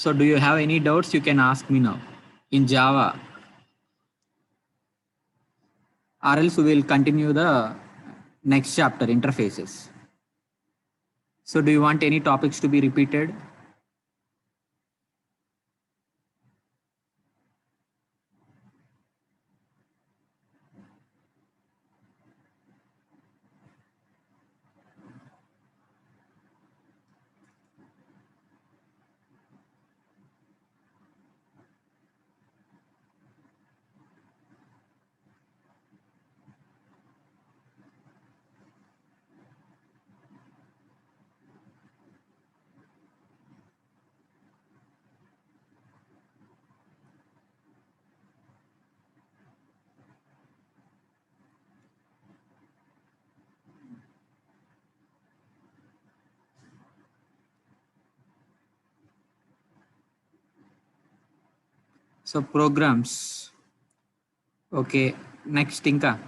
So do you have any doubts? You can ask me now in Java, or else we will continue the next chapter, interfaces. So do you want any topics to be repeated? So programs. Okay, next Inka.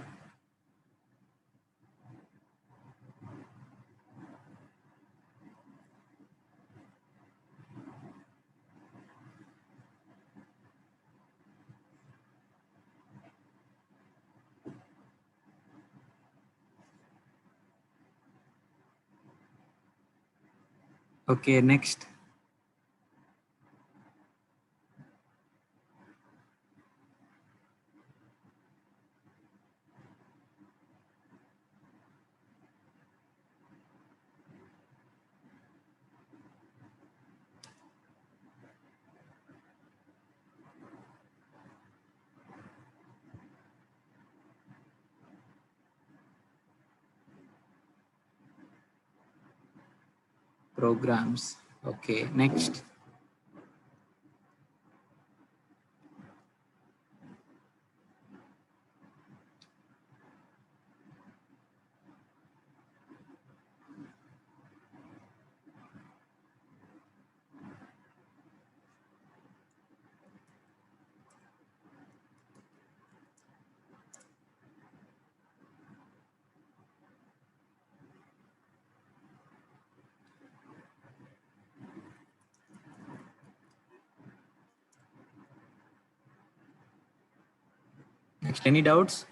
Okay, next. Programs. Okay, next. Next, any doubts?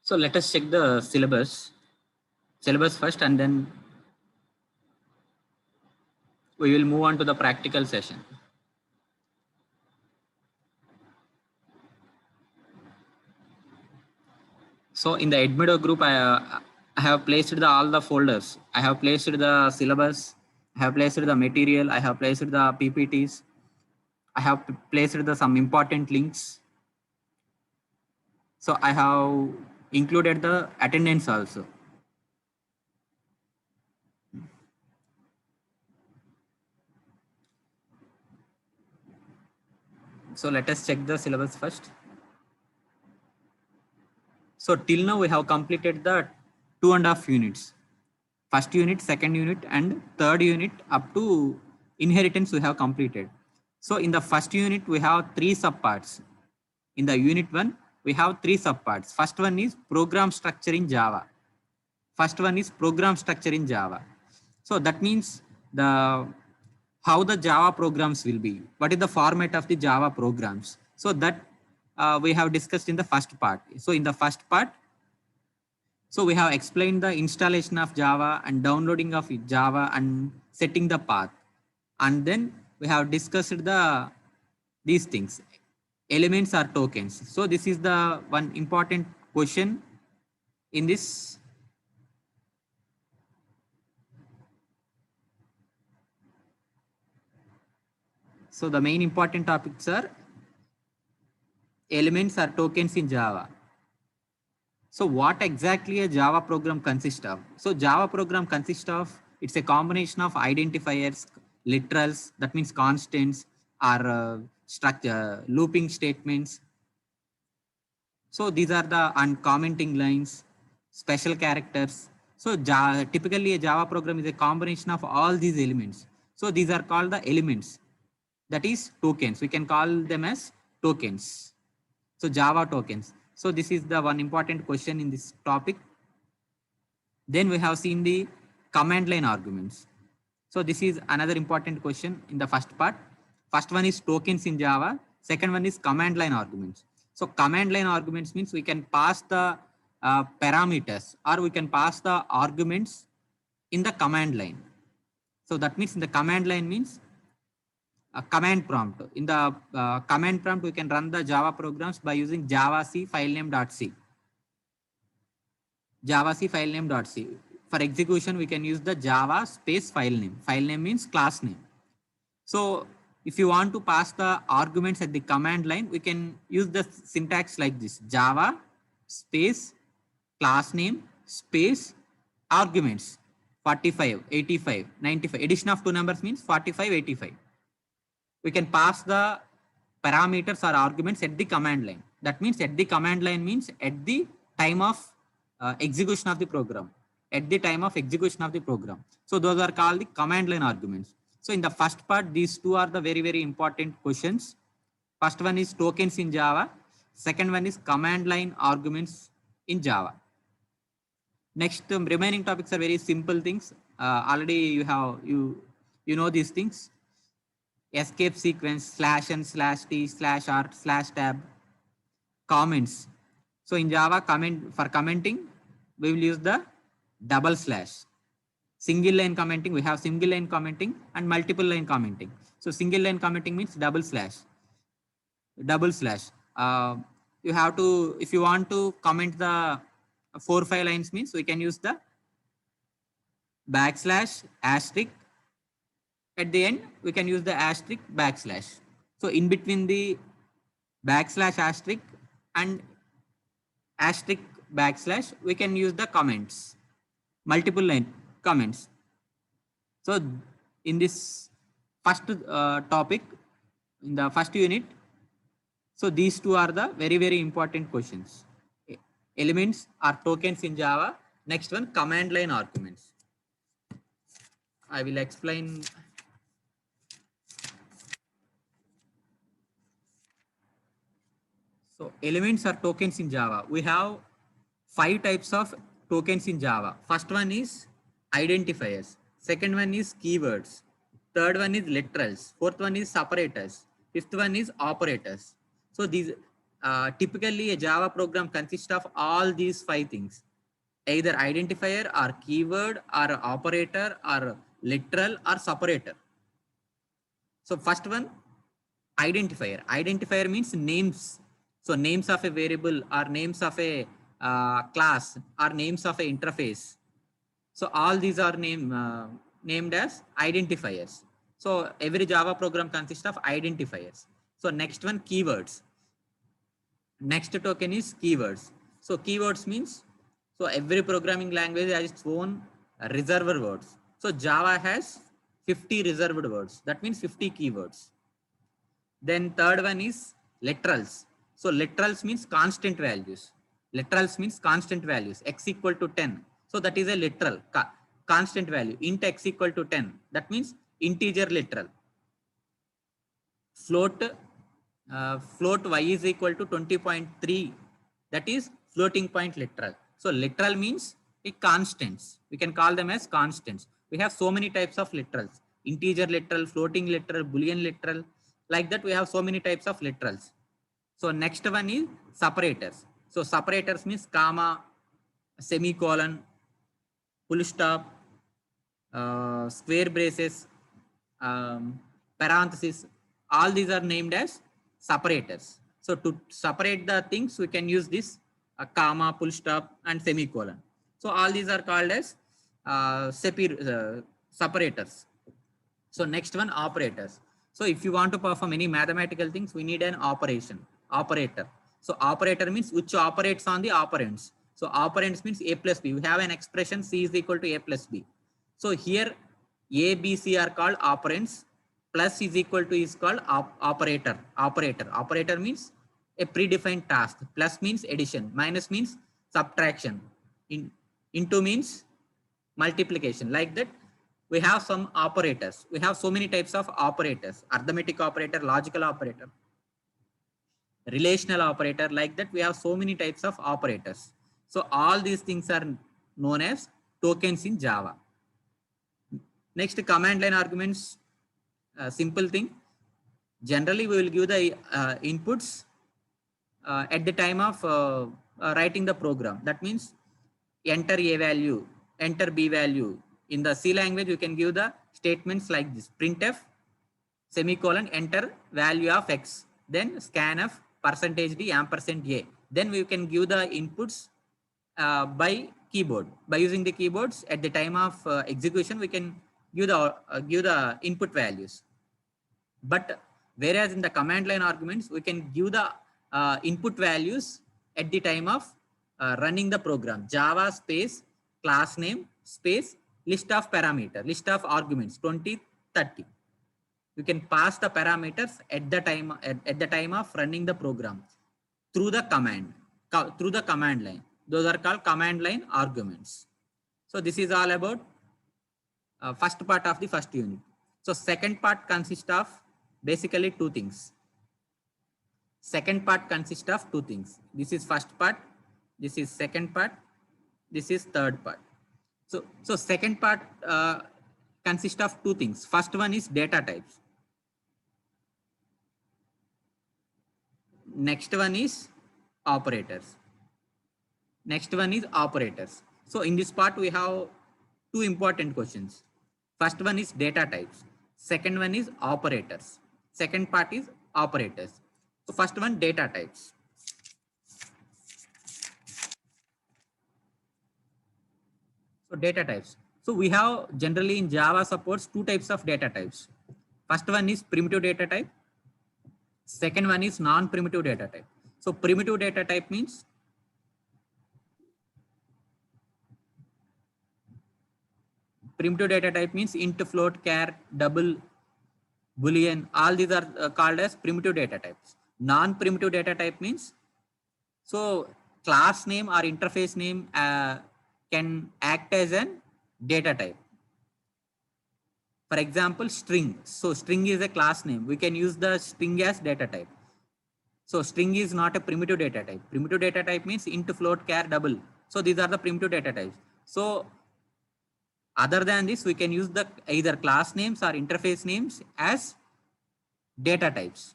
So let us check the syllabus first, and then we will move on to the practical session. So in the Edmido group, I have placed all the folders. I have placed the syllabus. I have placed the material. I have placed the PPTs. I have placed some important links. So I have included the attendance also. So let us check the syllabus first. So till now we have completed the 2.5 units. First unit, second unit, and third unit up to inheritance we have completed. So in the first unit we have 3 subparts. In the unit 1 we have 3 subparts. First one is program structure in Java. First one is program structure in Java. So that means the how the Java programs will be. What is the format of the Java programs? So that we have discussed in the first part. So in the first part, so we have explained the installation of Java and downloading of Java and setting the path. And then we have discussed these things, elements or tokens. So this is the one important question in this. So the main important topics are elements or tokens in Java. So what exactly a Java program consists of? So Java program consists of, it's a combination of identifiers, literals, that means constants, or structure, looping statements. So these are the uncommenting lines, special characters. So typically a Java program is a combination of all these elements. So these are called the elements. That is tokens. We can call them as tokens. So Java tokens. So this is the one important question in this topic. Then we have seen the command line arguments. So this is another important question in the first part. First one is tokens in Java. Second one is command line arguments. So command line arguments means we can pass the parameters or we can pass the arguments in the command line. So that means in the command line means a command prompt. In the command prompt, we can run the Java programs by using javac filename.c. javac filename.c. For execution, we can use the Java space file name. File name means class name. So if you want to pass the arguments at the command line, we can use the syntax like this: Java space class name space arguments 45, 85, 95. Addition of 2 numbers means 45, 85. We can pass the parameters or arguments at the command line. That means at the command line means at the time of execution of the program. At the time of execution of the program. So those are called the command line arguments. So in the first part, these two are the very, very important questions. First one is tokens in Java. Second one is command line arguments in Java. Next, remaining topics are very simple things. Already you know these things. Escape sequence, /n, /t, /r, /tab, comments. So in Java, for commenting, we will use the double slash. Single line commenting, we have single line commenting and multiple line commenting. So single line commenting means double slash. Double slash. You have to, if you want to comment the 4-5 lines means we can use the backslash asterisk. At the end, we can use the asterisk backslash. So in between the backslash asterisk and asterisk backslash, we can use the comments, multiple line comments. So in this first topic, in the first unit, so these two are the very, very important questions. Elements are tokens in Java. Next one, command line arguments. I will explain. So elements are tokens in Java. We have 5 types of tokens in Java. First one is identifiers. Second one is keywords. Third one is literals. Fourth one is separators. Fifth one is operators. So these typically a Java program consists of all these 5 things. Either identifier or keyword or operator or literal or separator. So first one, identifier. Identifier means names. So names of a variable or names of a class or names of a interface. So all these are named as identifiers. So every Java program consists of identifiers. So next one, keywords. Next token is keywords. So keywords means, so every programming language has its own reserved words. So Java has 50 reserved words. That means 50 keywords. Then third one is literals. So literals means constant values. Literals means constant values. X equal to 10. So that is a literal constant value. Int x equal to 10. That means integer literal. Float y is equal to 20.3. That is floating point literal. So literal means a constants. We can call them as constants. We have so many types of literals. Integer literal, floating literal, boolean literal. Like that we have so many types of literals. So next one is separators. So separators means comma, semicolon, full stop, square braces, parentheses. All these are named as separators. So to separate the things, we can use this comma, full stop, and semicolon. So all these are called as separators. So next one, operators. So if you want to perform any mathematical things, we need an operator. So operator means which operates on the operands. So operands means a plus b. We have an expression c is equal to a plus b. So here a, b, c are called operands. Plus is equal to is called operator. Operator means a predefined task. Plus means addition. Minus means subtraction. Into means multiplication. Like that, we have some operators. We have so many types of operators. Arithmetic operator, logical operator, relational operator. Like that, we have so many types of operators. So all these things are known as tokens in Java. Next, command line arguments. Simple thing. Generally, we will give the inputs at the time of writing the program. That means enter a value, enter b value. In the C language, you can give the statements like this: printf, semicolon, enter value of x, then scanf, %d, ampersand a. Then we can give the inputs by keyboard. By using the keyboards at the time of execution, we can give the input values. But whereas in the command line arguments, we can give the input values at the time of running the program. Java space class name space list of parameter, list of arguments 20, 30. You can pass the parameters at the time of running the program through the command line. Those are called command line arguments. So this is all about first part of the first unit. So second part consists of basically two things. Second part consists of two things. This is first part, this is second part, this is third part. So second part consists of two things. First one is data types. Next one is operators. Next one is operators. So in this part, we have two important questions. First one is data types. Second one is operators. Second part is operators. So first one, data types. So data types. So we have generally in Java supports two types of data types. First one is primitive data type. Second one is non-primitive data type. So primitive data type means int, float, char, double, boolean. All these are called as primitive data types. Non-primitive data type means, so class name or interface name can act as a data type. For example, string. So string is a class name. We can use the string as data type. So string is not a primitive data type. Primitive data type means int, float, char, double. So these are the primitive data types. So other than this, we can use the either class names or interface names as data types.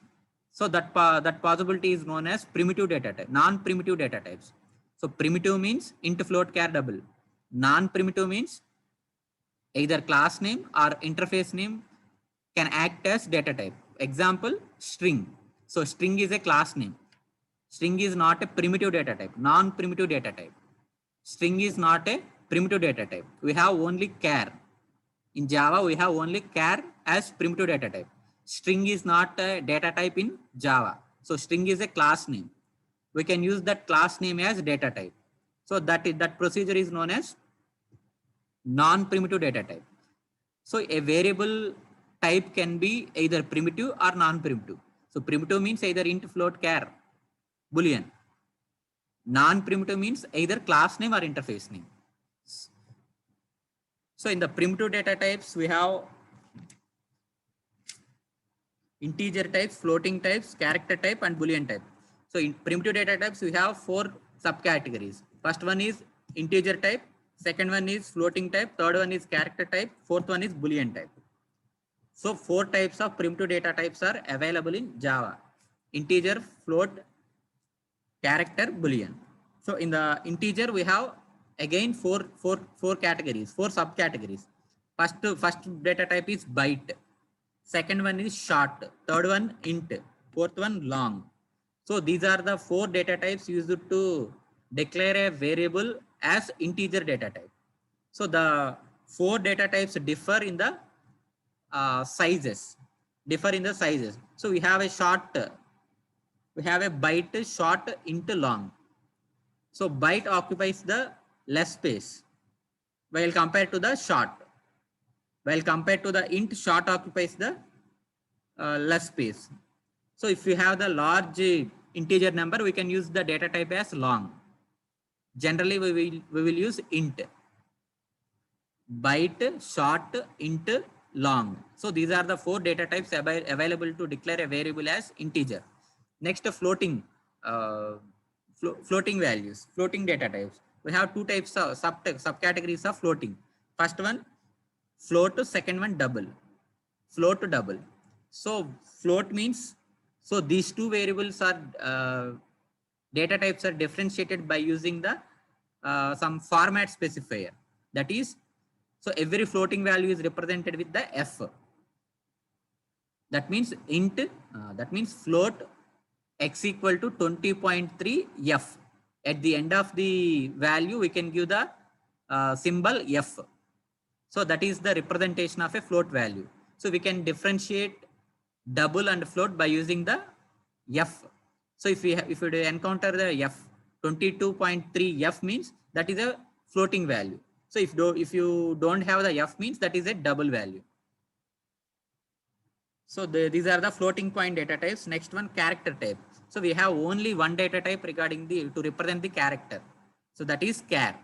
So that possibility is known as primitive data type, non-primitive data types. So primitive means int, float, char, double. Non-primitive means either class name or interface name can act as data type. Example, string. So string is a class name. String is not a primitive data type, non-primitive data type. String is not a primitive data type. We have only char. In Java, we have only char as primitive data type. String is not a data type in Java. So string is a class name. we can use that class name as data type. So that procedure is known as non-primitive data type. So a variable type can be either primitive or non-primitive. So primitive means either int, float, char, boolean. Non-primitive means either class name or interface name. So in the primitive data types, we have integer types, floating types, character type, and boolean type. So in primitive data types, we have 4 subcategories. First one is integer type, second one is floating type, third one is character type, fourth one is boolean type. So 4 types of primitive data types are available in Java: integer, float, character, boolean. So in the integer, we have again four categories, 4 subcategories. First data type is byte. Second one is short. Third one int. Fourth one long. So these are the 4 data types used to declare a variable as integer data type. So the 4 data types differ in the sizes. So we have a byte, short, int, long. So byte occupies the less space while compared to the short. While compared to the int, short occupies the less space. So if you have the large integer number, we can use the data type as long. Generally, we will use int. Byte, short, int, long. So these are the 4 data types available to declare a variable as integer. Next, floating values, floating data types. We have 2 types of subcategories of floating. First one, float. Second one, double. Float to double. So float means, so these 2 variables are data types are differentiated by using the some format specifier. That is, so every floating value is represented with the f. That means int, that means float x equal to 20.3 f. At the end of the value, we can give the symbol f. So that is the representation of a float value. So we can differentiate double and float by using the f. So if you encounter the f, 22.3 f means that is a floating value. So if you don't have the f means that is a double value. So these are the floating point data types. Next one, character type. So we have only one data type regarding to represent the character. So that is char.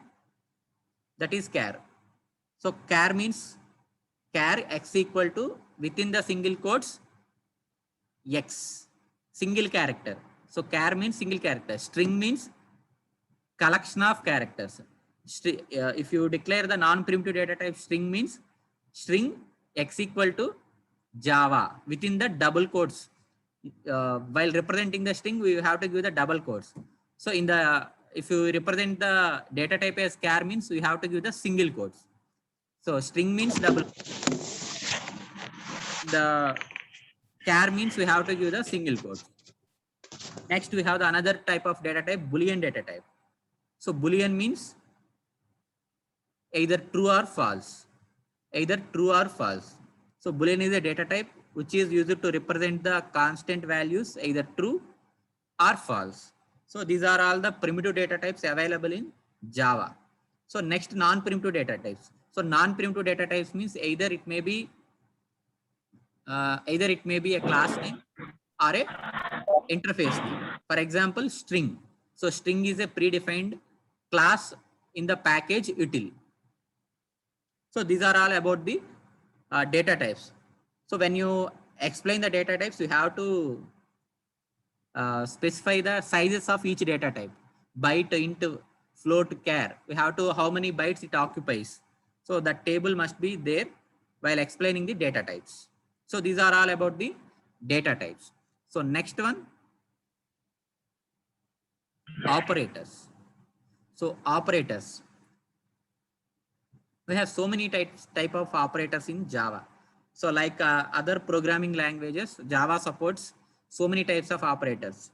So char means char x equal to within the single quotes x, single character. So char means single character. String means collection of characters. If you declare the non-primitive data type string means string x equal to Java within the double quotes. While representing the string, we have to give the double quotes. So if you represent the data type as char means we have to give the single quotes. So string means double. The char means we have to give the single quotes. Next, we have the another type of data type, Boolean data type. So Boolean means either true or false. So Boolean is a data type which is used to represent the constant values either true or false. So these are all the primitive data types available in Java. So next, non-primitive data types. So non-primitive data types means either it may be a class name or a interface name. For example, string. So string is a predefined class in the package util. So these are all about the data types. So when you explain the data types, you have to specify the sizes of each data type. Byte, int, float, char. We have to how many bytes it occupies. So that table must be there while explaining the data types. So these are all about the data types. So next one, operators. So operators. We have so many type of operators in Java. So like other programming languages, Java supports so many types of operators.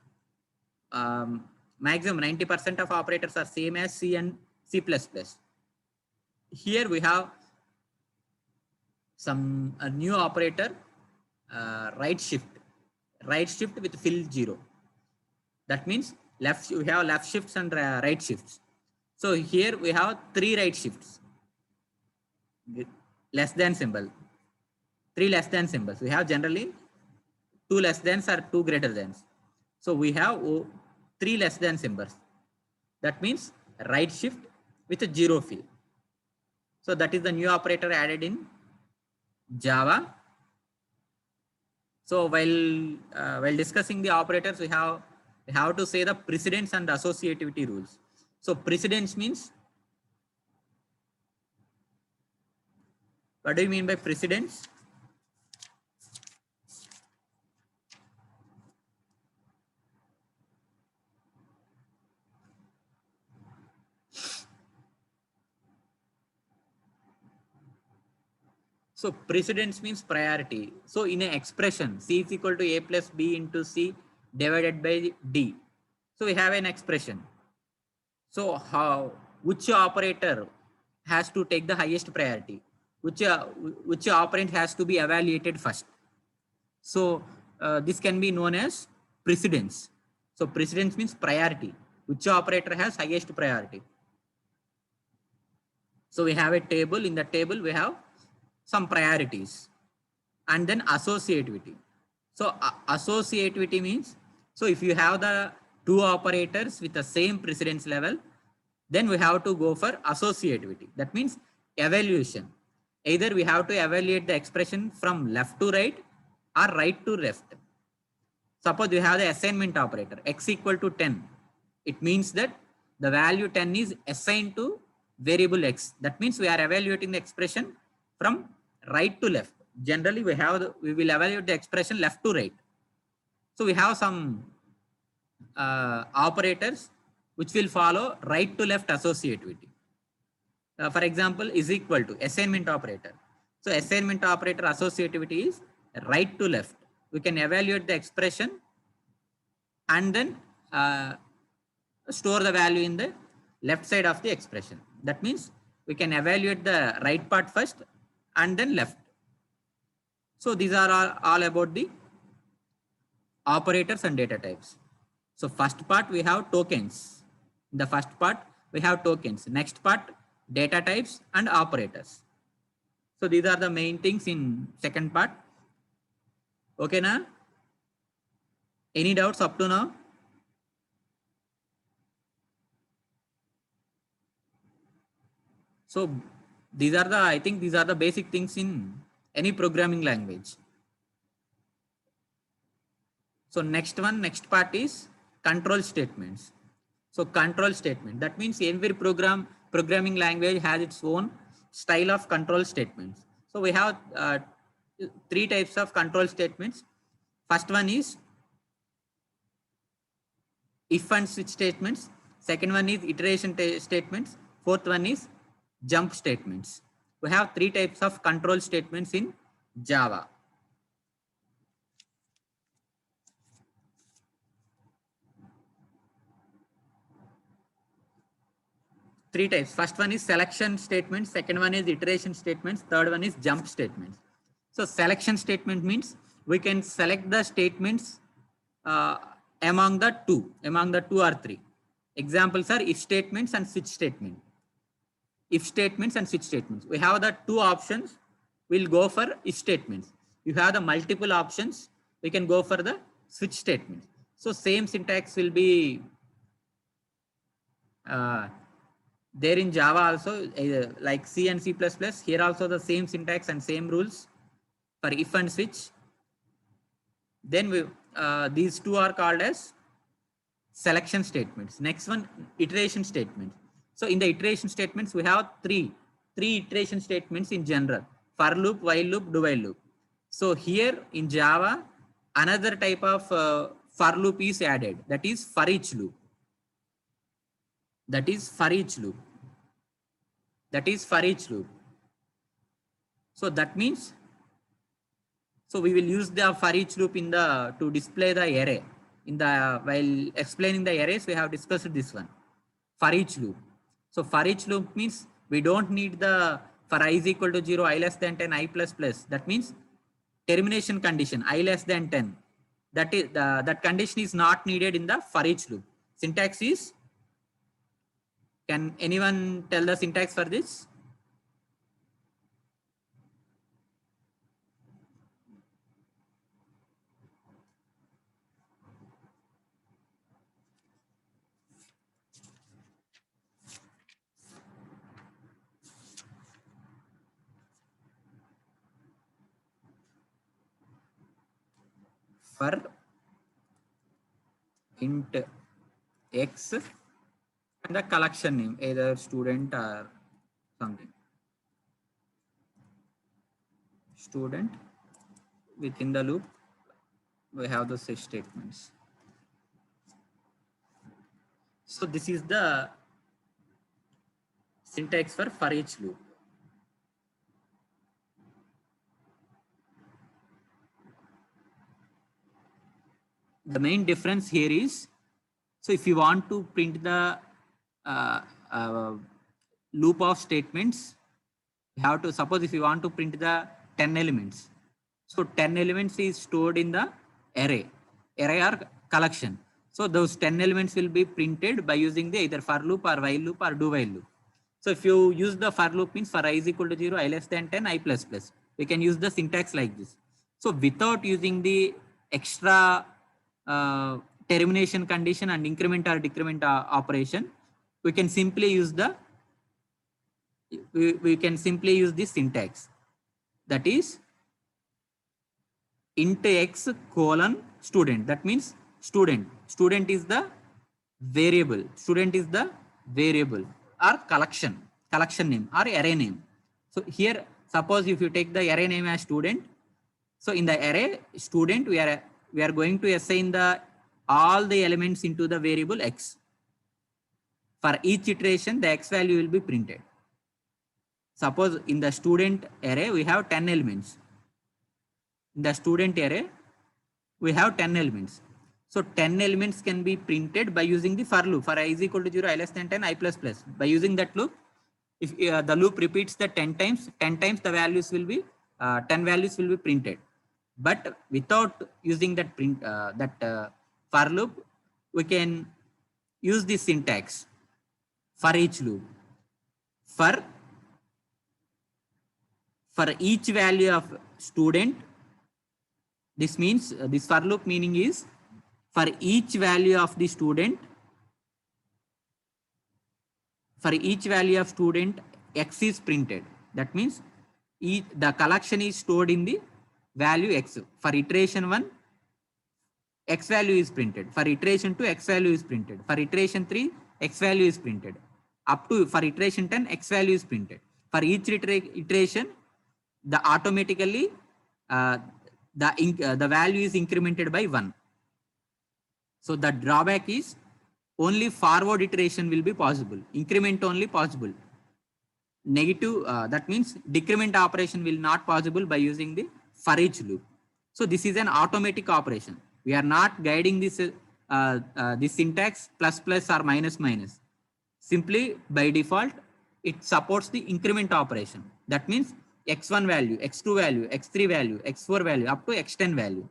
Maximum 90% of operators are same as C and C++. Here we have a new operator, right shift with fill 0. That means We have left shifts and right shifts. So here we have 3 right shifts, less than symbol, 3 less than symbols. We have generally 2 less thans or 2 greater thans. So we have 3 less than symbols. That means right shift with a 0 field. So that is the new operator added in Java. So while discussing the operators, we have to say the precedence and associativity rules. So precedence means, what do you mean by precedence? So precedence means priority. So in an expression, C is equal to A plus B into C divided by D. So we have an expression. So which operator has to take the highest priority? Which operand has to be evaluated first? So this can be known as precedence. So precedence means priority. Which operator has highest priority? So we have a table. In the table, we have some priorities, and then associativity. So associativity means, so if you have the 2 operators with the same precedence level, then we have to go for associativity. That means evaluation. Either we have to evaluate the expression from left to right or right to left. Suppose we have the assignment operator, x equal to 10. It means that the value 10 is assigned to variable x. That means we are evaluating the expression from right to left. Generally, we will evaluate the expression left to right. So we have some operators which will follow right to left associativity. For example, is equal to assignment operator. So assignment operator associativity is right to left. We can evaluate the expression and then store the value in the left side of the expression. That means we can evaluate the right part first and then left. So these are all about the operators and data types. So first part we have tokens. In the first part we have tokens. Next part data types and operators. So these are the main things in second part. Okay, na? Any doubts up to now? So I think these are the basic things in any programming language. So next part is control statements. So control statement, that means every programming language has its own style of control statements. So we have 3 types of control statements. First one is if and switch statements. Second one is iteration statements. Fourth one is jump statements. We have 3 types of control statements in Java. Three types. First one is selection statements. Second one is iteration statements. Third one is jump statements. So selection statement means we can select the statements among the two or 3. Examples are if statements and switch statement. If statements and switch statements. We have the 2 options. We'll go for if statements. You have the multiple options. We can go for the switch statements. So same syntax will be there in Java also, like C and C++. Here also the same syntax and same rules for if and switch. Then these 2 are called as selection statements. Next one, iteration statements. So in the iteration statements, we have three iteration statements in general: for loop, while loop, do while loop. So here in Java, another type of for loop is added. That is for each loop. That is for each loop. So that means, so we will use the for each loop to display the array. While explaining the arrays, we have discussed this one, for each loop. So for each loop means we don't need the for I is equal to 0, I less than 10, I plus plus. That means termination condition, I less than 10. That condition is not needed in the for each loop. Syntax is, can anyone tell the syntax for this? For int x and the collection name, either student or something. Student, within the loop, we have the set statements. So this is the syntax for each loop. The main difference here is, so if you want to print the uh, uh, loop of statements, you have to, suppose if you want to print the 10 elements. So 10 elements is stored in the array or collection. So those 10 elements will be printed by using the either for loop or while loop or do while loop. So if you use the for loop means for I is equal to 0, I less than 10, I plus plus. We can use the syntax like this. So without using the extra termination condition and increment or decrement operation, we can simply use the this syntax, that is int x colon student. That means student is the variable, or collection name or array name. So here, suppose if you take the array name as student, so in the array student, we are going to assign the all the elements into the variable x. For each iteration, the x value will be printed. Suppose in the student array, we have 10 elements. In the student array, we have 10 elements. So 10 elements can be printed by using the for loop. For I is equal to 0, I less than 10, I plus plus. By using that loop, if the loop repeats the 10 times the values will be 10 values will be printed. But without using that for loop, we can use this syntax for each loop. For each value of student, this means this for loop meaning is for each value of the student, x is printed. That means the collection is stored in the value x. For iteration 1, x value is printed. For iteration 2, x value is printed. For iteration 3, x value is printed. Up to for iteration 10, x value is printed. For each iteration, the automatically the value is incremented by 1. So the drawback is only forward iteration will be possible. Increment only possible. Negative, that means decrement operation will not possible by using the for each loop. So this is an automatic operation. We are not guiding this this syntax plus plus or minus minus. Simply by default, it supports the increment operation. That means x1 value, x2 value, x3 value, x4 value up to x10 value.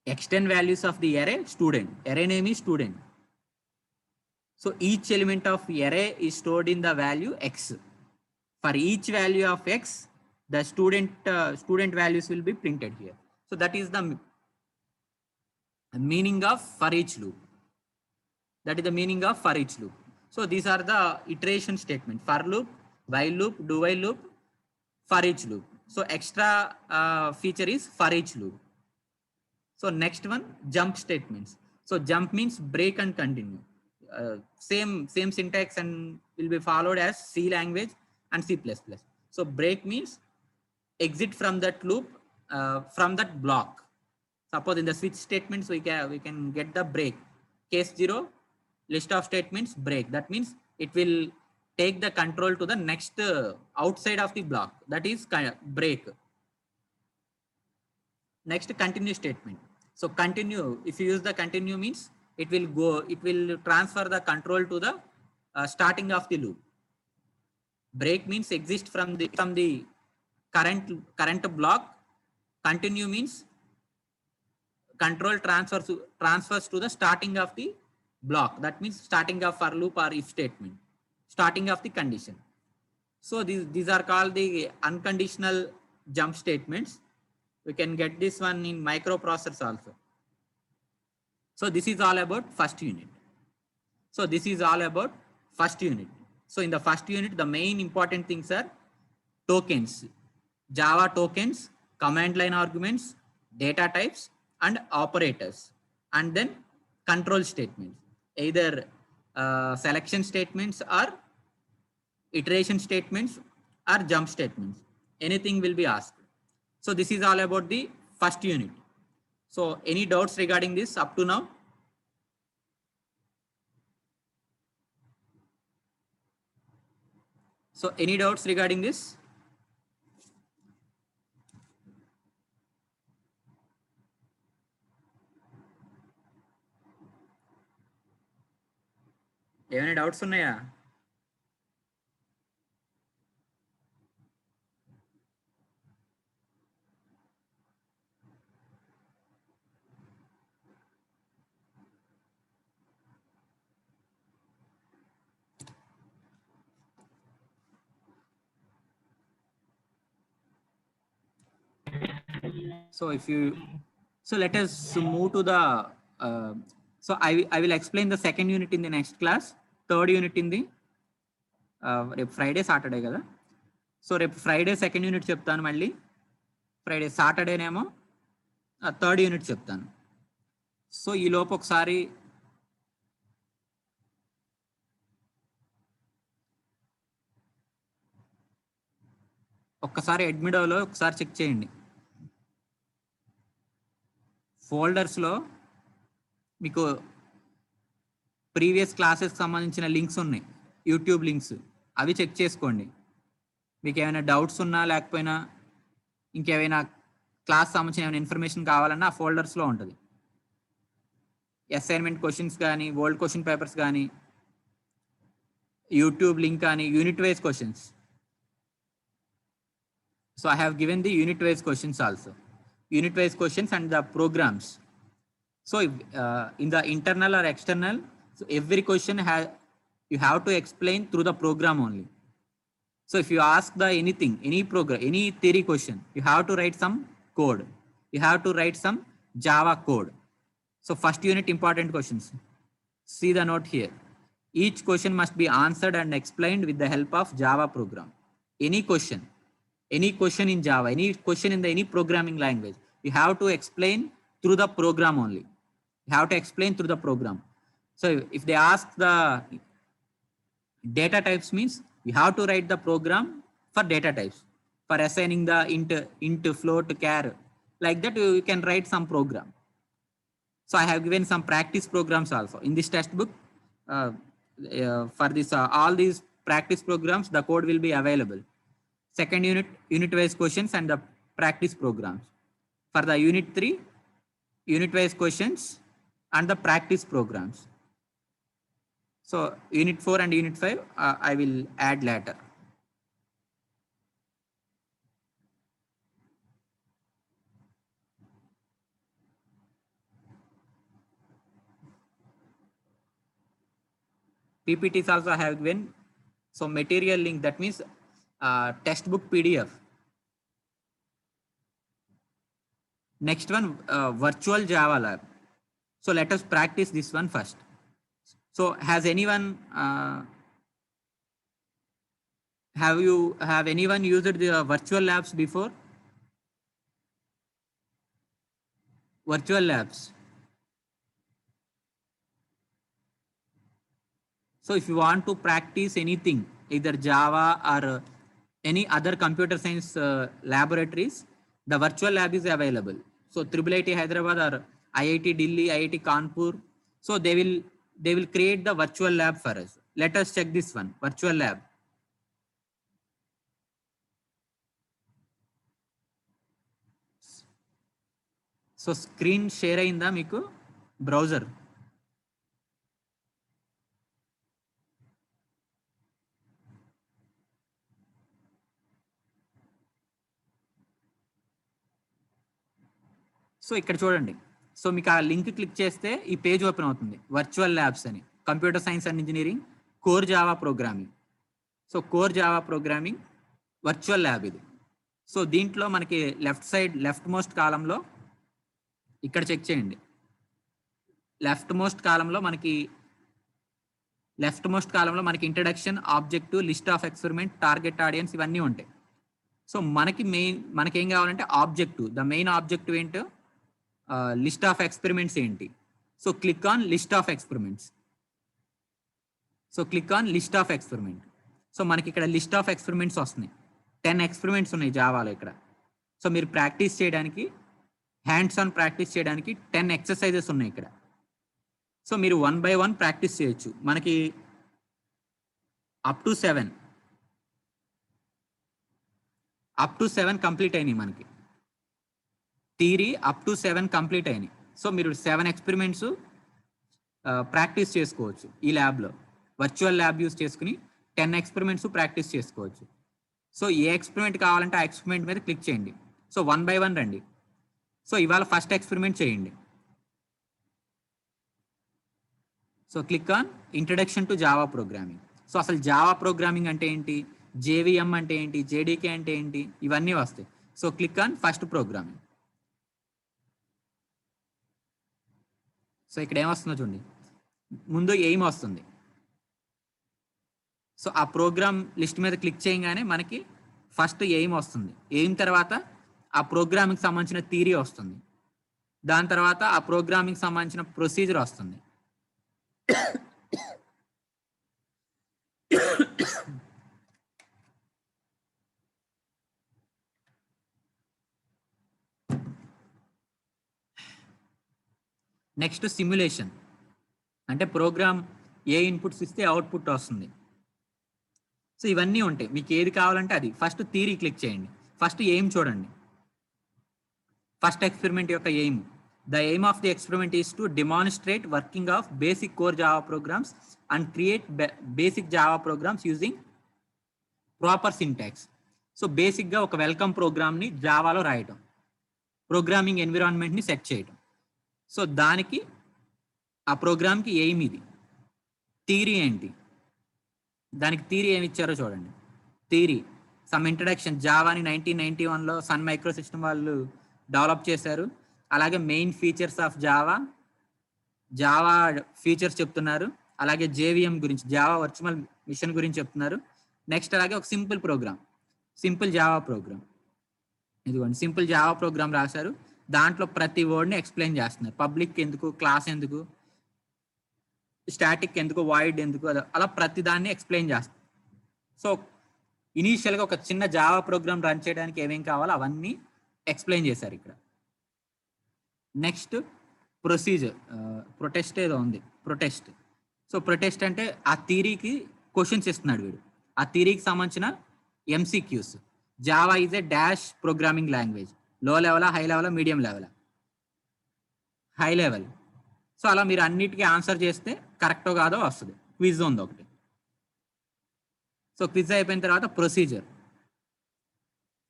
X10 values of the array student. Array name is student. So each element of array is stored in the value x. For each value of x, the student values will be printed here. So that is the meaning of for each loop. That is the meaning of for each loop. So these are the iteration statement: for loop, while loop, do while loop, for each loop. So extra feature is for each loop. So next one, jump statements. So jump means break and continue. Same syntax and will be followed as C language and C++. So break means exit from that loop, from that block. Suppose in the switch statements, we can get the break. Case 0, list of statements, break. That means it will take the control to the next outside of the block. That is break. Next, continue statement. So continue, if you use the continue means it will transfer the control to the starting of the loop. Break means exist from the current block. Continue means control transfers to the starting of the block. That means starting of for loop or if statement, starting of the condition. So these are called the unconditional jump statements. We can get this one in microprocessors also. So this is all about first unit. So this is all about first unit. So in the first unit, the main important things are tokens, Java tokens, command line arguments, data types, and operators, and then control statements, either selection statements or iteration statements or jump statements. Anything will be asked. So this is all about the first unit. So any doubts regarding this up to now? So any doubts regarding this? ఏమైనా doubts ఉన్నాయా? So if you, so let us move to the, so I will explain the second unit in the next class, third unit in the రేపు Friday Saturday కదా, so రేపు Friday second unit చెప్తాను, మళ్ళీ Friday సాటర్డేనేమో third unit చెప్తాను. So ఈ లోపు ఒకసారి ఒక్కసారి అడ్మిడోలో ఒకసారి చెక్ చేయండి. ఫోల్డర్స్లో మీకు ప్రీవియస్ క్లాసెస్కి సంబంధించిన లింక్స్ ఉన్నాయి, యూట్యూబ్ లింక్స్, అవి చెక్ చేసుకోండి. మీకు ఏమైనా డౌట్స్ ఉన్నా లేకపోయినా ఇంకేమైనా క్లాస్ సంబంధించిన ఏమైనా ఇన్ఫర్మేషన్ కావాలన్నా ఆ ఫోల్డర్స్లో ఉంటుంది. అసైన్మెంట్ క్వశ్చన్స్ కానీ, ఓల్డ్ క్వశ్చన్ పేపర్స్ కానీ, యూట్యూబ్ లింక్ కానీ, unit wise questions. So I have given the unit wise questions also, unit wise questions and the programs. So in the internal or external, so every question you have to explain through the program only. So if you ask the anything, any program, any theory question, you have to write some code. You have to write some Java code. So first unit important questions. See the note here. Each question must be answered and explained with the help of Java program. Any question in Java, any question in any programming language, you have to explain through the program only. You have to explain through the program. So if they ask the data types, means you have to write the program for data types, for assigning the int float char, like that you can write some program. So I have given some practice programs also in this textbook. For this all these practice programs, the code will be available. Second unit, unit wise questions and the practice programs. For the unit 3, unit wise questions and the practice programs. So unit 4 and unit 5 I will add later. PPTs also I have given. So material link, that means textbook PDF. Next one, virtual Java lab. So let us practice this one first. So has anyone have anyone used the virtual labs before? Virtual labs. So if you want to practice anything, either Java or any other computer science laboratories, the virtual lab is available. So IIIT Hyderabad or IIT Delhi, IIT Kanpur, so they will create the virtual lab for us. Let us check this one, virtual lab. So screen share అయిందా మీకు browser? So ఇక్కడ చూడండి, so మీకు ఆ link click చేస్తే ఈ page open అవుతుంది, virtual labs అని, computer science and engineering core Java programming. So core Java programming virtual lab ఇది. సో దీంట్లో మనకి లెఫ్ట్ మోస్ట్ కాలంలో ఇక్కడ చెక్ చేయండి, లెఫ్ట్ మోస్ట్ కాలంలో మనకి introduction, objective, list of experiment, target audience ఇవన్నీ ఉంటాయి. సో మనకేం కావాలంటే ఆబ్జెక్టివ్, ద మెయిన్ ఆబ్జెక్టివ్ ఏంటో, లిస్ట్ ఆఫ్ ఎక్స్పెరిమెంట్స్ ఏంటి. So click on list of experiments. So మనకి ఇక్కడ లిస్ట్ ఆఫ్ ఎక్స్పెరిమెంట్స్ వస్తున్నాయి, 10 ఎక్స్పెరిమెంట్స్ ఉన్నాయి జావాలో ఇక్కడ. సో మీరు ప్రాక్టీస్ చేయడానికి, హ్యాండ్స్ ఆన్ ప్రాక్టీస్ చేయడానికి 10 ఎక్సర్సైజెస్ ఉన్నాయి ఇక్కడ. సో మీరు 1 by 1 ప్రాక్టీస్ చేయొచ్చు. మనకి అప్ టు 7 కంప్లీట్ అయినాయి, మనకి థియరీ అప్ టు 7 కంప్లీట్ అయినాయి. సో మీరు 7 ఎక్స్పెరిమెంట్స్ ప్రాక్టీస్ చేసుకోవచ్చు ఈ ల్యాబ్లో. వర్చువల్ ల్యాబ్ యూస్ చేసుకుని 10 ఎక్స్పెరిమెంట్స్ ప్రాక్టీస్ చేసుకోవచ్చు. సో ఏ ఎక్స్పెరిమెంట్ కావాలంటే ఆ ఎక్స్పెరిమెంట్ మీద క్లిక్ చేయండి. సో 1 by 1 రండి. సో ఇవాళ ఫస్ట్ ఎక్స్పెరిమెంట్ చేయండి. So click on introduction to Java programming. So అసలు జావా ప్రోగ్రామింగ్ అంటే ఏంటి, జేవిఎం అంటే ఏంటి, జేడీకే అంటే ఏంటి, ఇవన్నీ వస్తాయి. So click on first programming. So ఇక్కడ ఏమొస్తుందో చూడండి, ముందు ఎయిమ్ వస్తుంది. సో ఆ ప్రోగ్రామ్ లిస్ట్ మీద క్లిక్ చేయగానే మనకి ఫస్ట్ ఎయిమ్ వస్తుంది. ఎయిమ్ తర్వాత ఆ ప్రోగ్రామింగ్ సంబంధించిన థియరీ వస్తుంది. దాని తర్వాత ఆ ప్రోగ్రామింగ్ సంబంధించిన ప్రొసీజర్ వస్తుంది. నెక్స్ట్ సిమ్యులేషన్, అంటే ప్రోగ్రామ్ ఏ ఇన్పుట్స్ ఇస్తే అవుట్పుట్ వస్తుంది. సో ఇవన్నీ ఉంటాయి, మీకు ఏది కావాలంటే అది. ఫస్ట్ థియరీ క్లిక్ చేయండి, ఫస్ట్ ఎయిమ్ చూడండి. ఫస్ట్ ఎక్స్పెరిమెంట్ యొక్క aim, the aim of the experiment is to demonstrate working of basic core Java programmes and create basic Java programmes using proper syntax. So బేసిక్గా ఒక welcome ప్రోగ్రామ్ని జావాలో రాయటం, programming ఎన్విరాన్మెంట్ని set చేయటం. So దానికి ఆ ప్రోగ్రామ్కి ఎయిమ్ ఇది. థియరీ ఏంటి, దానికి థియరీ ఏమి ఇచ్చారో చూడండి. థియరీ సమ్ ఇంట్రడక్షన్, జావాని 1991లో సన్ మైక్రో సిస్టమ్ వాళ్ళు డెవలప్ చేశారు. అలాగే main features of Java features చెప్తున్నారు. అలాగే జేవిఎం గురించి, జావా వర్చువల్ మిషన్ గురించి చెప్తున్నారు. నెక్స్ట్ అలాగే ఒక సింపుల్ జావా ప్రోగ్రామ్, ఇదిగోండి సింపుల్ జావా ప్రోగ్రామ్ రాశారు. దాంట్లో ప్రతి వర్డ్ని ఎక్స్ప్లెయిన్ చేస్తున్నారు. పబ్లిక్ ఎందుకు, క్లాస్ ఎందుకు, స్టాటిక్ ఎందుకు, వాయిడ్ ఎందుకు, అలా ప్రతి దాన్ని ఎక్స్ప్లెయిన్ చేస్తారు. సో ఇనీషియల్గా ఒక చిన్న జావా ప్రోగ్రామ్ రన్ చేయడానికి ఏమేం కావాలో అవన్నీ ఎక్స్ప్లెయిన్ చేశారు ఇక్కడ. నెక్స్ట్ ప్రొసీజర్, ప్రొటెస్ట్ ఏదో ఉంది, ప్రొటెస్ట్. సో ప్రొటెస్ట్ అంటే ఆ థియరీకి క్వశ్చన్స్ ఇస్తున్నాడు వీడు, ఆ థియరీకి సంబంధించిన MCQs. Java is a dash programming language, low లెవెలా, హై లెవెలా, మీడియం లెవెలా, హై లెవెల్. సో అలా మీరు అన్నిటికీ ఆన్సర్ చేస్తే కరెక్టో కాదో వస్తుంది. క్విజ్ ఉంది ఒకటి. సో క్విజ్ అయిపోయిన తర్వాత ప్రొసీజర్,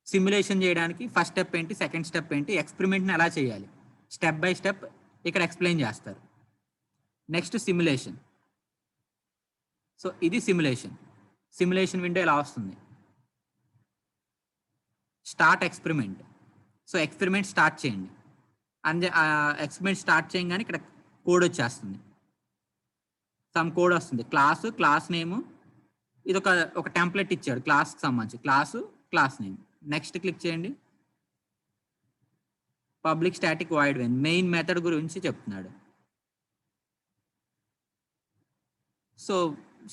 సిమ్యులేషన్ చేయడానికి ఫస్ట్ స్టెప్ ఏంటి, సెకండ్ స్టెప్ ఏంటి, ఎక్స్పెరిమెంట్ని ఎలా చేయాలి, స్టెప్ బై స్టెప్ ఇక్కడ ఎక్స్ప్లెయిన్ చేస్తారు. Next simulation. సో ఇది సిమ్యులేషన్ విండో ఇలా వస్తుంది. Start experiment. So experiment start చేయండి. ఎక్స్పెరిమెంట్ స్టార్ట్ చేయగానే ఇక్కడ కోడ్ వచ్చేస్తుంది, సమ్ కోడ్ వస్తుంది. క్లాస్ నేము, ఇది ఒక టెంప్లెట్ ఇచ్చాడు క్లాస్కి సంబంధించి, క్లాస్ నేమ్. నెక్స్ట్ క్లిక్ చేయండి. Public static void main method గురించి చెప్తున్నాడు. సో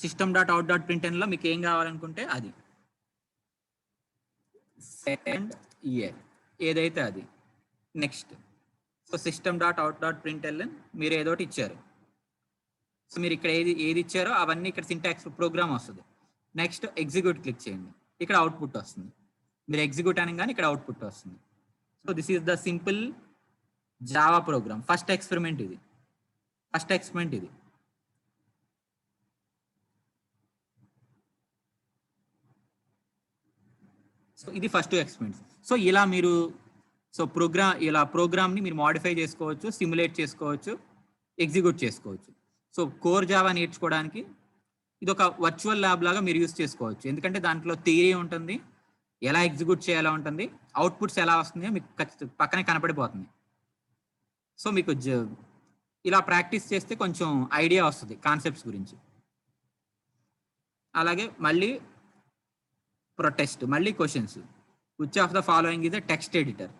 system.out.printlnలో మీకు ఏం కావాలనుకుంటే అది, సెకండ్ ఇయర్ ఏదైతే అది. నెక్స్ట్ సో system.out.println మీరు ఏదోటి ఇచ్చారు. సో మీరు ఇక్కడ ఏది ఇచ్చారో అవన్నీ ఇక్కడ సింటాక్స్ ప్రోగ్రామ్ వస్తుంది. నెక్స్ట్ ఎగ్జిక్యూట్ క్లిక్ చేయండి, ఇక్కడ అవుట్పుట్ వస్తుంది. మీరు ఎగ్జిక్యూట్ అనగానే ఇక్కడ అవుట్పుట్ వస్తుంది. So this is the simple Java programme. First experiment ఇది. సో ఇది ఫస్ట్ ఎక్స్పెరిమెంట్. సో ఇలా మీరు సో ఇలా ప్రోగ్రామ్ని మీరు మాడిఫై చేసుకోవచ్చు, సిమ్యులేట్ చేసుకోవచ్చు, ఎగ్జిక్యూట్ చేసుకోవచ్చు. సో కోర్ జావా నేర్చుకోవడానికి ఇది ఒక వర్చువల్ ల్యాబ్ లాగా మీరు యూజ్ చేసుకోవచ్చు. ఎందుకంటే దాంట్లో థియరీ ఉంటుంది, ఎలా ఎగ్జిక్యూట్ చేయాలో ఉంటుంది, అవుట్పుట్స్ ఎలా వస్తున్నాయో మీకు పక్కనే కనపడిపోతుంది. సో మీకు ఇలా ప్రాక్టీస్ చేస్తే కొంచెం ఐడియా వస్తుంది కాన్సెప్ట్స్ గురించి. అలాగే మళ్ళీ ప్రొటెస్ట్, మళ్ళీ questions. Which of the following is a text editor?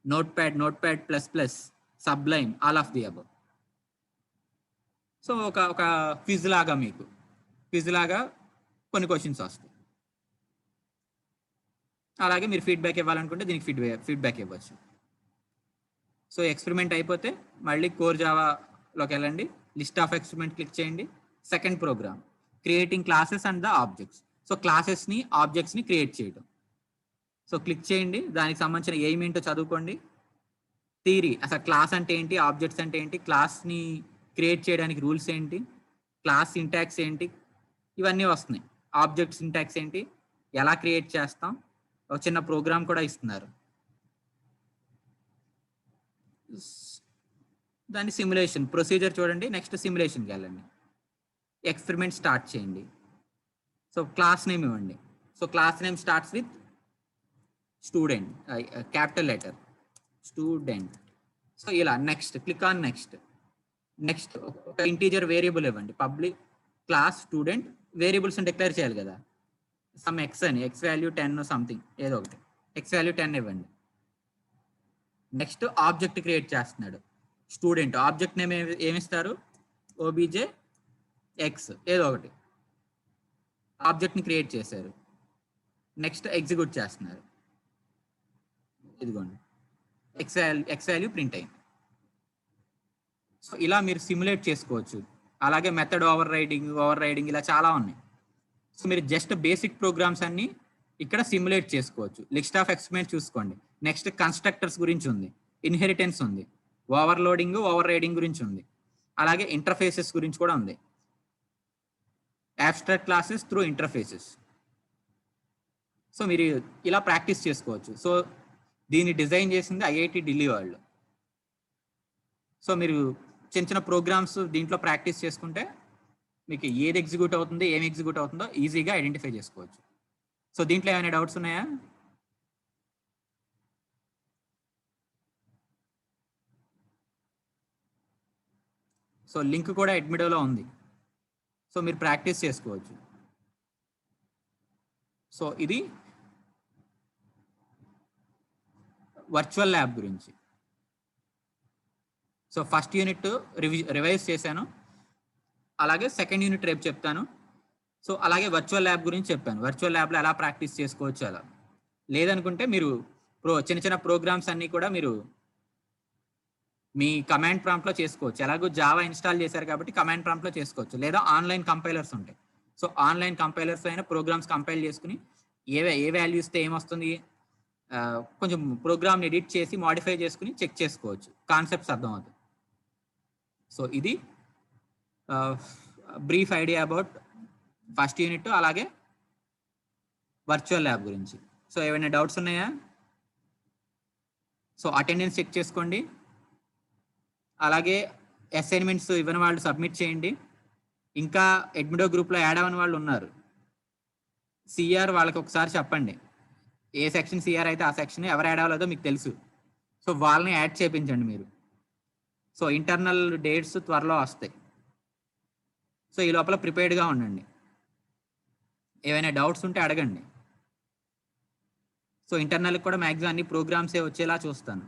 Notepad++, Sublime, all of the above. So ఒక క్విజ్ లాగా కొన్ని క్వశ్చన్స్ వస్తాయి. అలాగే మీరు ఫీడ్బ్యాక్ ఇవ్వాలనుకుంటే దీనికి ఫీడ్బ్యాక్ ఇవ్వచ్చు. సో ఎక్స్పెరిమెంట్ అయిపోతే మళ్ళీ కోర్ జావాలోకి వెళ్ళండి, లిస్ట్ ఆఫ్ ఎక్స్పెరిమెంట్ క్లిక్ చేయండి. Second program, creating classes and the objects. So క్లాసెస్ని, ఆబ్జెక్ట్స్ని క్రియేట్ చేయడం. సో క్లిక్ చేయండి, దానికి సంబంధించిన ఎయిమ్ ఏంటో చదువుకోండి. థియరీ, అసలు క్లాస్ అంటే ఏంటి, ఆబ్జెక్ట్స్ అంటే ఏంటి, క్లాస్ని క్రియేట్ చేయడానికి రూల్స్ ఏంటి, క్లాస్ సింటాక్స్ ఏంటి, ఇవన్నీ వస్తున్నాయి. ఆబ్జెక్ట్ సింటాక్స్ ఏంటి, ఎలా క్రియేట్ చేస్తాం, ఒక చిన్న ప్రోగ్రామ్ కూడా ఇస్తున్నారు. దాని సిమ్యులేషన్ ప్రొసీజర్ చూడండి. నెక్స్ట్ సిమ్యులేషన్కి వెళ్ళండి, ఎక్స్పెరిమెంట్ స్టార్ట్ చేయండి. సో క్లాస్ నేమ్ ఇవ్వండి. So class name starts with student, capital letter student. So ఇలా నెక్స్ట్, క్లిక్ ఆన్ నెక్స్ట్. ఒక ఇంటీజర్ వేరియబుల్ ఇవ్వండి, public class student. Variables declare చేయాలి కదా, సమ్ ఎక్స్ అని, ఎక్స్ వాల్యూ 10 సంథింగ్ ఏదో ఒకటి, ఎక్స్ వాల్యూ 10 ఇవ్వండి. నెక్స్ట్ ఆబ్జెక్ట్ క్రియేట్ చేస్తున్నాడు స్టూడెంట్, ఆబ్జెక్ట్ నేమ్ ఏమిస్తారు, ఓబీజే ఎక్స్ ఏదో ఒకటి. ఆబ్జెక్ట్ని క్రియేట్ చేశారు. నెక్స్ట్ ఎగ్జిక్యూట్ చేస్తున్నారు, ఇదిగోండి ఎక్స్ వాల్యూ ప్రింట్ అయింది. సో ఇలా మీరు సిమ్యులేట్ చేసుకోవచ్చు. అలాగే మెథడ్ ఓవర్ రైడింగ్ ఇలా చాలా ఉన్నాయి. సో మీరు జస్ట్ బేసిక్ ప్రోగ్రామ్స్ అన్ని ఇక్కడ సిమ్యులేట్ చేసుకోవచ్చు. లిస్ట్ ఆఫ్ ఎక్స్పెరిమెంట్ చూసుకోండి. నెక్స్ట్ కన్స్ట్రక్టర్స్ గురించి ఉంది, ఇన్హెరిటెన్స్ ఉంది, ఓవర్లోడింగ్, ఓవర్ రైడింగ్ గురించి ఉంది. అలాగే ఇంటర్ఫేసెస్ గురించి కూడా ఉంది, abstract classes through interfaces. So మీరు ఇలా ప్రాక్టీస్ చేసుకోవచ్చు. సో దీన్ని డిజైన్ చేసింది ఐఐటి ఢిల్లీ వాళ్ళు. సో మీరు చిన్న ప్రోగ్రామ్స్ దీంట్లో ప్రాక్టీస్ చేసుకుంటే మీకు ఏది ఎగ్జిక్యూట్ అవుతుంది, ఏమి ఎగ్జిక్యూట్ అవుతుందో ఈజీగా ఐడెంటిఫై చేసుకోవచ్చు. సో దీంట్లో ఏమైనా డౌట్స్ ఉన్నాయా? సో లింక్ కూడా ఎడ్మిడోలో ఉంది, సో మీరు ప్రాక్టీస్ చేసుకోవచ్చు. సో ఇది వర్చువల్ ల్యాబ్ గురించి. సో ఫస్ట్ యూనిట్ రివైజ్ చేశాను, అలాగే సెకండ్ యూనిట్ రేపు చెప్తాను. సో అలాగే వర్చువల్ ల్యాబ్ గురించి చెప్పాను, వర్చువల్ ల్యాబ్లో ఎలా ప్రాక్టీస్ చేసుకోవచ్చు. అలా లేదనుకుంటే మీరు చిన్న ప్రోగ్రామ్స్ అన్నీ కూడా మీరు మీ కమాండ్ ప్రాంప్ట్లో చేసుకోవచ్చు. ఎలాగో జావా ఇన్స్టాల్ చేశారు కాబట్టి కమాండ్ ప్రాంప్ట్లో చేసుకోవచ్చు, లేదా ఆన్లైన్ కంపైలర్స్ ఉంటాయి. సో ఆన్లైన్ కంపైలర్స్ అయినా ప్రోగ్రామ్స్ కంపైల్ చేసుకుని ఏ వాల్యూ ఇస్తే ఏమొస్తుంది, కొంచెం ప్రోగ్రామ్ని ఎడిట్ చేసి మాడిఫై చేసుకుని చెక్ చేసుకోవచ్చు, కాన్సెప్ట్స్ అర్థమవుతుంది. సో ఇది brief idea about first unit, అలాగే వర్చువల్ ల్యాబ్ గురించి. సో ఏమైనా డౌట్స్ ఉన్నాయా? సో అటెండెన్స్ చెక్ చేసుకోండి, అలాగే అసైన్మెంట్స్ ఇవ్వని వాళ్ళు సబ్మిట్ చేయండి. ఇంకా ఎడ్మిడో గ్రూప్లో యాడ్ అవ్వని వాళ్ళు ఉన్నారు, సిఆర్ వాళ్ళకి ఒకసారి చెప్పండి, ఏ సెక్షన్ సిఆర్ అయితే ఆ సెక్షన్ ఎవరు యాడ్ అవ్వలేదో మీకు తెలుసు. సో వాళ్ళని యాడ్ చేయించండి మీరు. సో ఇంటర్నల్ డేట్స్ త్వరలో వస్తాయి. సో ఈ లోపల ప్రిపేర్డ్గా ఉండండి, ఏమైనా డౌట్స్ ఉంటే అడగండి. సో ఇంటర్నల్కి కూడా మ్యాక్సిమం అన్ని ప్రోగ్రామ్సే వచ్చేలా చూస్తాను.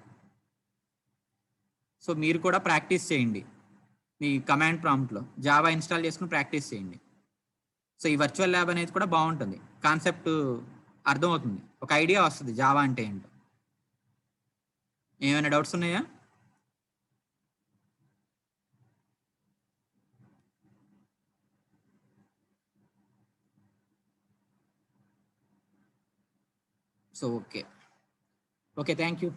సో మీరు కూడా ప్రాక్టీస్ చేయండి, మీ కమాండ్ ప్రాంప్ట్లో జావా ఇన్స్టాల్ చేసుకుని ప్రాక్టీస్ చేయండి. సో ఈ వర్చువల్ ల్యాబ్ అనేది కూడా బాగుంటుంది, కాన్సెప్ట్ అర్థమవుతుంది, ఒక ఐడియా వస్తుంది జావా అంటే ఏంటో. ఏమైనా డౌట్స్ ఉన్నాయా? So okay, thank you.